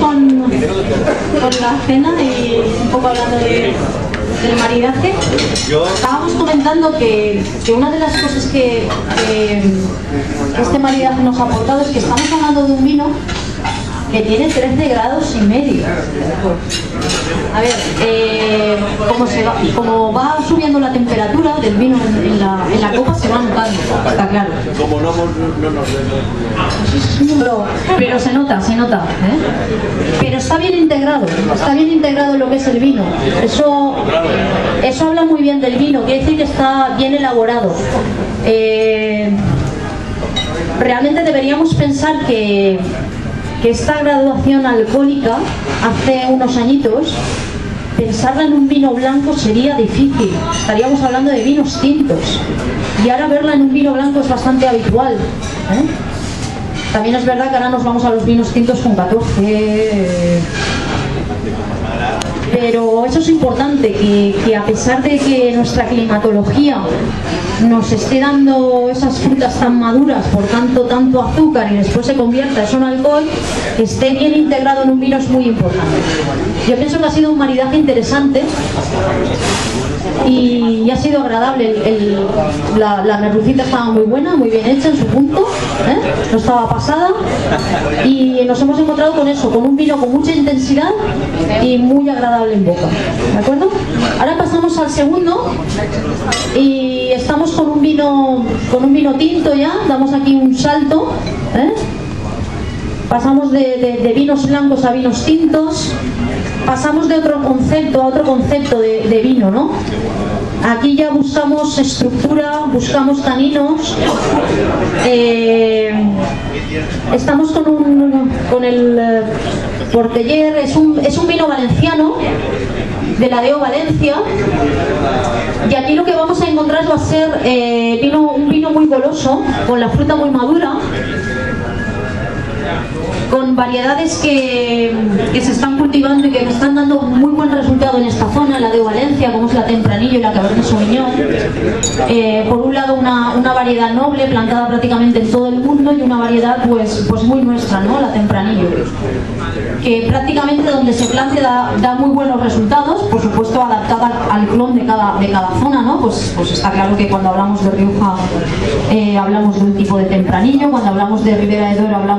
con la cena y un poco hablando del maridaje. Estábamos comentando que una de las cosas que este maridaje nos ha aportado es que estamos hablando de un vino que tiene 13 grados y medio. A ver, como va subiendo la temperatura del vino en la copa, se va notando, está claro. Como no nos... Pero se nota, ¿eh? Pero está bien integrado lo que es el vino. Eso habla muy bien del vino, quiere decir que está bien elaborado. Realmente deberíamos pensar que esta graduación alcohólica, hace unos añitos, pensarla en un vino blanco sería difícil. Estaríamos hablando de vinos tintos. Y ahora verla en un vino blanco es bastante habitual, ¿eh? También es verdad que ahora nos vamos a los vinos tintos con 14. Pero eso es importante, que a pesar de que nuestra climatología nos esté dando esas frutas tan maduras por tanto azúcar y después se convierta eso en alcohol, que esté bien integrado en un vino es muy importante. Yo pienso que ha sido un maridaje interesante y ha sido agradable. La merlucita estaba muy buena, muy bien hecha en su punto, ¿eh? No estaba pasada, y nos hemos encontrado con eso, con un vino con mucha intensidad y muy agradable en boca, ¿de acuerdo? Ahora pasamos al segundo y estamos con un vino tinto ya, damos aquí un salto, ¿eh? Pasamos de vinos blancos a vinos tintos, pasamos de otro concepto a otro concepto de vino, ¿no? Aquí ya buscamos estructura, buscamos taninos. Estamos con el Porteller, es un vino valenciano, de la DO Valencia, y aquí lo que vamos a encontrar va a ser un vino muy goloso, con la fruta muy madura, con variedades que se están cultivando y que están dando muy buen resultado en esta zona, la de Valencia, como es la Tempranillo y la Cabernet Sauvignon. Por un lado una variedad noble plantada prácticamente en todo el mundo, y una variedad pues muy nuestra, ¿no? La Tempranillo, que prácticamente donde se plante da muy buenos resultados, por supuesto adaptada al clon de cada zona, ¿no? Pues está claro que cuando hablamos de Rioja hablamos de un tipo de Tempranillo, cuando hablamos de Ribera de Duero hablamos